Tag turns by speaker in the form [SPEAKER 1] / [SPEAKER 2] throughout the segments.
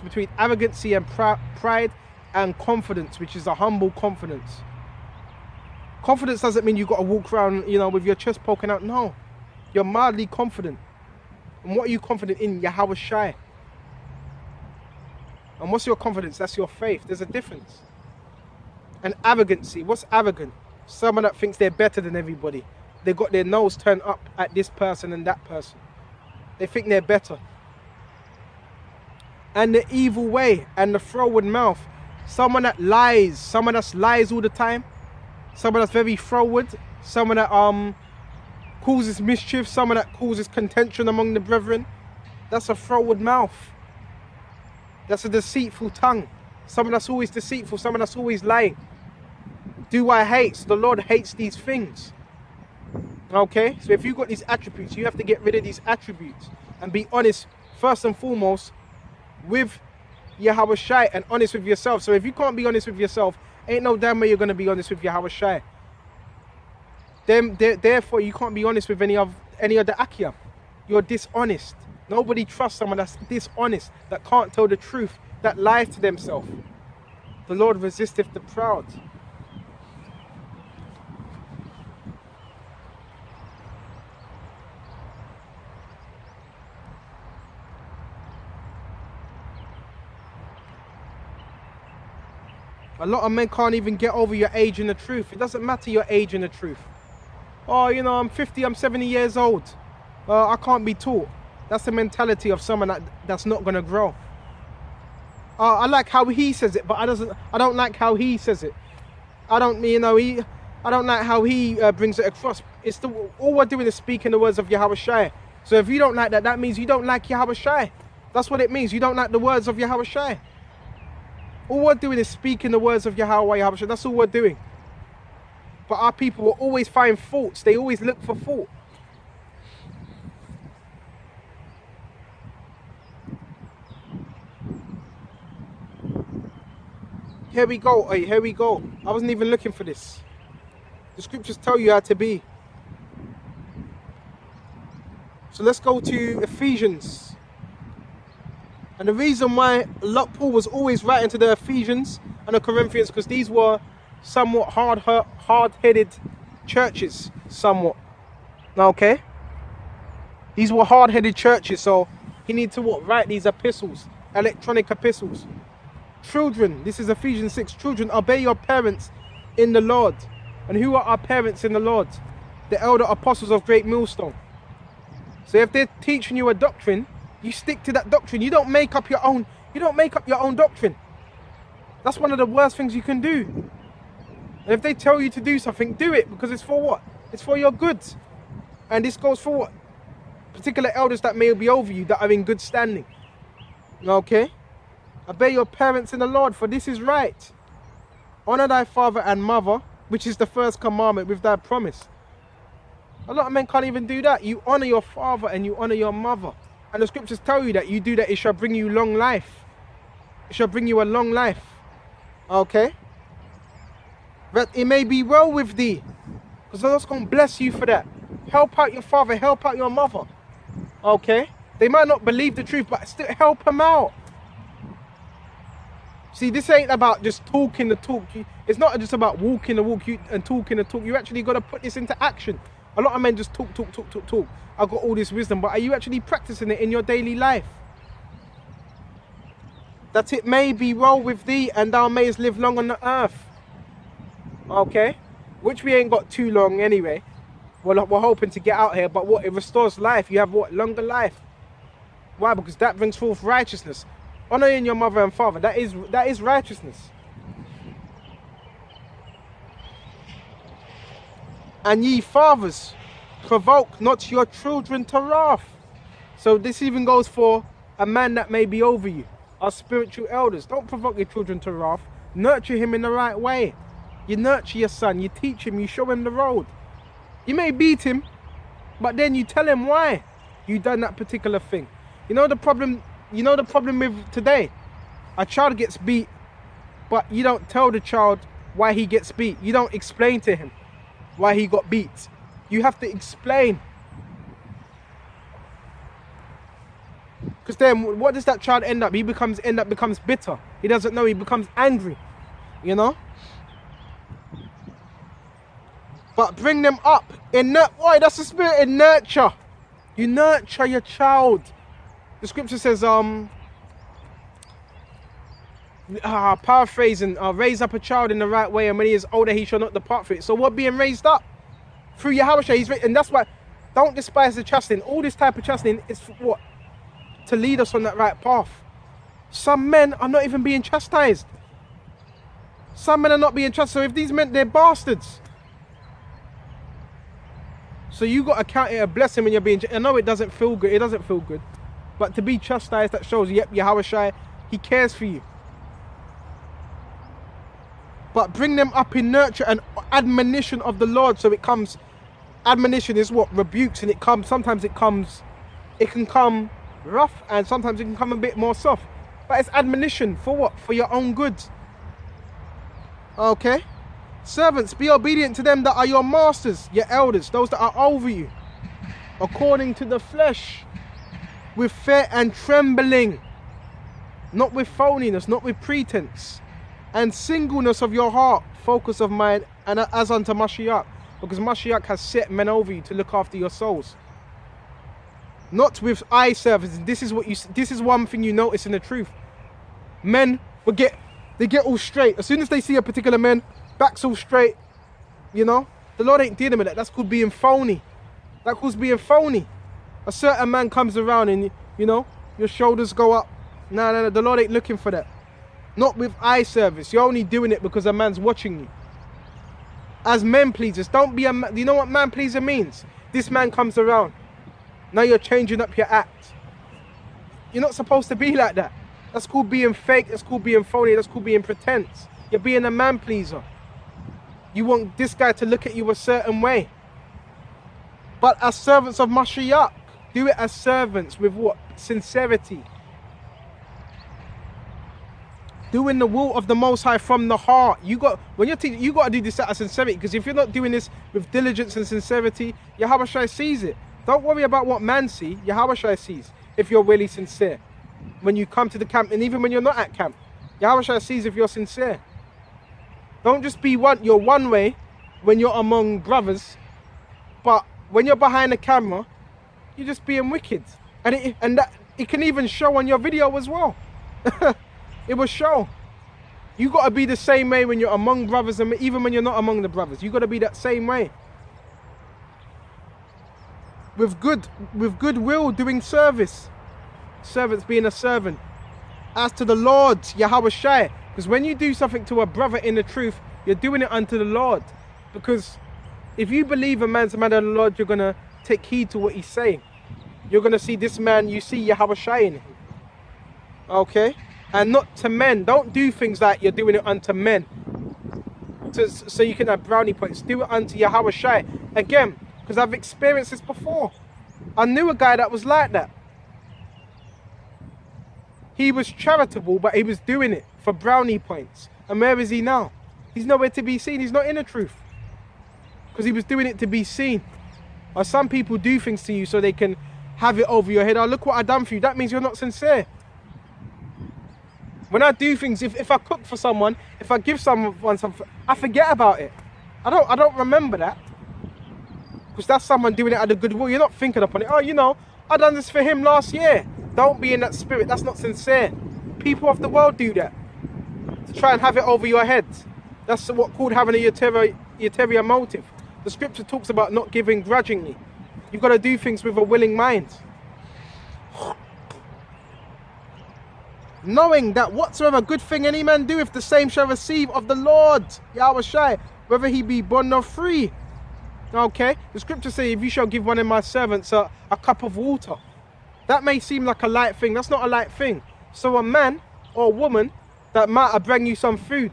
[SPEAKER 1] between arrogancy and pride and confidence, which is a humble confidence. Confidence doesn't mean you've got to walk around, you know, with your chest poking out. No. You're mildly confident. And what are you confident in? Yahweh Shai. And what's your confidence? That's your faith. There's a difference. And arrogancy. What's arrogant? Someone that thinks they're better than everybody. They got their nose turned up at this person and that person. They think they're better. And the evil way and the froward mouth. Someone that lies. Someone that lies all the time. Someone that's very froward. Someone that causes mischief. Someone that causes contention among the brethren. That's a froward mouth. That's a deceitful tongue. Someone that's always deceitful. Someone that's always lying. Do I hate? So the Lord hates these things. Okay? So if you've got these attributes, you have to get rid of these attributes. And be honest, first and foremost, with Yahweh Shai and honest with yourself. So if you can't be honest with yourself, ain't no damn way you're going to be honest with Yahweh Shai. Therefore, you can't be honest with any of the Akia. You're dishonest. Nobody trusts someone that's dishonest, that can't tell the truth, that lies to themselves. The Lord resisteth the proud. A lot of men can't even get over your age and the truth. It doesn't matter your age and the truth. Oh, you know, I'm 50, I'm 70 years old. I can't be taught. That's the mentality of someone that's not going to grow. I like how he says it, but I don't like how he says it. I don't like how he brings it across. All we're doing is speaking the words of Yahweh Shai. So if you don't like that, that means you don't like Yahweh Shai. That's what it means. You don't like the words of Yahweh Shai. All we're doing is speaking the words of Yahweh Shai. That's all we're doing. But our people will always find faults. They always look for fault. Here we go. Hey, here we go. I wasn't even looking for this. The scriptures tell you how to be. So let's go to Ephesians. And the reason why Paul was always writing to the Ephesians and the Corinthians, because these were somewhat hard-headed churches, somewhat. Okay? These were hard-headed churches, so he needed to write these epistles, electronic epistles. Children, this is Ephesians 6, children, obey your parents in the Lord. And who are our parents in the Lord? The elder apostles of Great Millstone. So if they're teaching you a doctrine, you stick to that doctrine. You don't make up your own. You don't make up your own doctrine. That's one of the worst things you can do. And if they tell you to do something, do it, because it's for what? It's for your good. And this goes for what? Particular elders that may be over you, that are in good standing. Okay? Obey your parents in the Lord, for this is right. Honor thy father and mother, which is the first commandment with thy promise. A lot of men can't even do that. You honor your father and you honor your mother. And the scriptures tell you that you do that, it shall bring you long life. It shall bring you a long life. Okay? That it may be well with thee. Because the Lord's going to bless you for that. Help out your father, help out your mother. Okay? They might not believe the truth, but still help them out. See, this ain't about just talking the talk. It's not just about walking the walk and talking the talk. You actually got to put this into action. A lot of men just talk. I've got all this wisdom, but are you actually practicing it in your daily life? That it may be well with thee and thou mayest live long on the earth. Okay? Which we ain't got too long anyway. Well, we're hoping to get out here, but what? It restores life. You have what? Longer life. Why? Because that brings forth righteousness. Honoring your mother and father, that is righteousness. And ye fathers, provoke not your children to wrath. So this even goes for a man that may be over you. Our spiritual elders. Don't provoke your children to wrath. Nurture him in the right way. You nurture your son. You teach him. You show him the road. You may beat him, but then you tell him why you done that particular thing. You know the problem with today? A child gets beat, but you don't tell the child why he gets beat. You don't explain to him why he got beat. You have to explain. Because then what does that child end up? He becomes bitter. He doesn't know, he becomes angry. You know? But bring them up in boy, that's the spirit in nurture. You nurture your child. The scripture says, paraphrasing, raise up a child in the right way, and when he is older, he shall not depart from it. So we're being raised up through Yahweh. And that's why, don't despise the chastening. All this type of chastening is for what? To lead us on that right path. Some men are not even being chastised. Some men are not being chastised. So if these men, they're bastards. So you got to count it a blessing when you're being. I know it doesn't feel good. It doesn't feel good. But to be chastised, that shows, yep, Yahweh, he cares for you. But bring them up in nurture and admonition of the Lord. So it comes, admonition is what? Rebukes. And it comes, sometimes it can come rough, and sometimes it can come a bit more soft. But it's admonition for what? For your own good. Okay? Servants, be obedient to them that are your masters, your elders, those that are over you, according to the flesh, with fear and trembling, not with phoniness, not with pretense, and singleness of your heart, focus of mind, and as unto Mashiyach, because Mashiyach has set men over you to look after your souls. Not with eye service. This is one thing you notice in the truth. Men get all straight. As soon as they see a particular man, backs all straight, you know. The Lord ain't dealing with that. That's called being phony. That calls being phony. A certain man comes around and, you know, your shoulders go up. No. The Lord ain't looking for that. Not with eye service. You're only doing it because a man's watching you. As men pleasers, don't be a man. You know what man pleaser means? This man comes around. Now you're changing up your act. You're not supposed to be like that. That's called being fake. That's called being phony. That's called being pretense. You're being a man pleaser. You want this guy to look at you a certain way. But as servants of Mashiyach, do it as servants with what? Sincerity. Doing the will of the Most High from the heart. When you're teaching, you got to do this out of sincerity. Because if you're not doing this with diligence and sincerity, Yahweh sees it. Don't worry about what man sees. Yahweh sees if you're really sincere. When you come to the camp, and even when you're not at camp, Yahweh sees if you're sincere. Don't just be you're one way when you're among brothers, but when you're behind the camera, you're just being wicked. And it can even show on your video as well. It will show. You got to be the same way when you're among brothers, and even when you're not among the brothers. You got to be that same way. With goodwill, doing service. Servants being a servant. As to the Lord, Yahweh. Because when you do something to a brother in the truth, you're doing it unto the Lord. Because if you believe a man's a man of the Lord, you're going to take heed to what he's saying. You're going to see this man, you see Yahweh in him. Okay? And not to men. Don't do things like you're doing it unto men. So you can have brownie points. Do it unto Yahweh. Again, because I've experienced this before. I knew a guy that was like that. He was charitable, but he was doing it for brownie points. And where is he now? He's nowhere to be seen. He's not in the truth. Because he was doing it to be seen. Or some people do things to you so they can have it over your head. Oh, look what I've done for you. That means you're not sincere. When I do things, if I cook for someone, if I give someone something, I forget about it. I don't remember that. Because that's someone doing it out of goodwill. You're not thinking upon it. Oh, you know, I done this for him last year. Don't be in that spirit. That's not sincere. People of the world do that. To try and have it over your head. That's what called having a ulterior motive. The scripture talks about not giving grudgingly. You've got to do things with a willing mind. Knowing that whatsoever good thing any man doeth, the same shall receive of the Lord, Yahweh, whether he be bond or free. Okay? The scripture says, if you shall give one of my servants a cup of water. That may seem like a light thing. That's not a light thing. So a man or a woman that might bring you some food,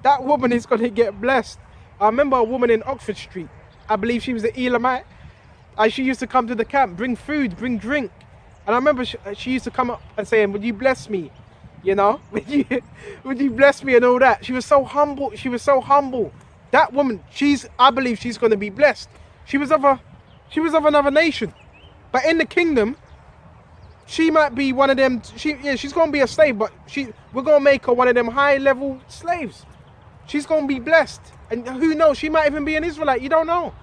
[SPEAKER 1] that woman is going to get blessed. I remember a woman in Oxford Street. I believe she was an Elamite. And she used to come to the camp, bring food, bring drink. And I remember she used to come up and saying, would you bless me? You know, would you bless me and all that? She was so humble. She was so humble. That woman, I believe she's going to be blessed. She was of another nation. But in the kingdom, She might be one of them. She's gonna be a slave, but we're gonna make her one of them high-level slaves. She's gonna be blessed, and who knows? She might even be an Israelite. You don't know.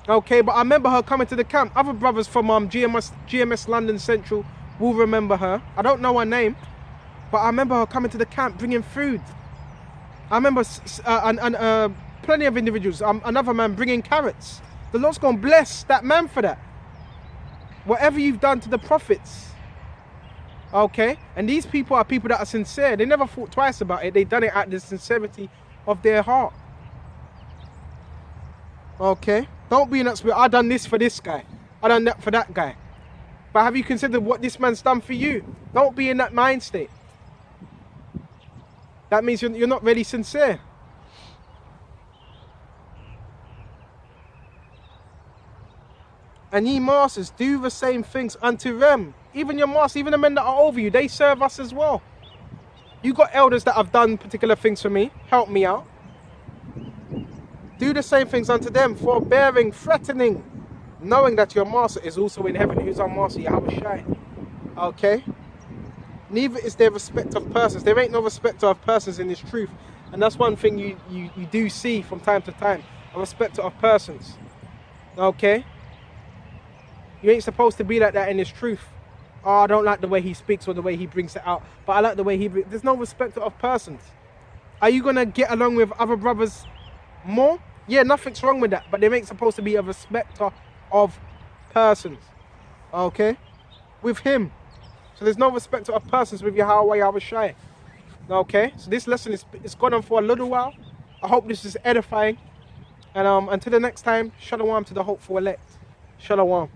[SPEAKER 1] Okay, but I remember her coming to the camp. Other brothers from GMS London Central will remember her. I don't know her name, but I remember her coming to the camp bringing food. I remember plenty of individuals. Another man bringing carrots. The Lord's gonna bless that man for that. Whatever you've done to the prophets. Okay? And these people are people that are sincere. They never thought twice about it. They done it out of the sincerity of their heart. Okay? Don't be in that spirit. I done this for this guy. I done that for that guy. But have you considered what this man's done for you? Don't be in that mind state. That means you're not really sincere. And ye masters, do the same things unto them. Even your masters, even the men that are over you, they serve us as well. You got elders that have done particular things for me. Help me out. Do the same things unto them, forbearing, threatening, knowing that your master is also in heaven. Who's our master? Yahushua. Okay? Neither is there respect of persons. There ain't no respect of persons in this truth. And that's one thing you do see from time to time. A respect of persons. Okay? You ain't supposed to be like that in this truth. Oh, I don't like the way he speaks or the way he brings it out. But I like the way there's no respect of persons. Are you going to get along with other brothers more? Yeah, nothing's wrong with that. But there ain't supposed to be a respecter of persons. Okay? With him. So there's no respect of persons with Yahweh Yahushua. Okay? So this lesson is gone on for a little while. I hope this is edifying. And until the next time, shalom to the hopeful elect. Shalom.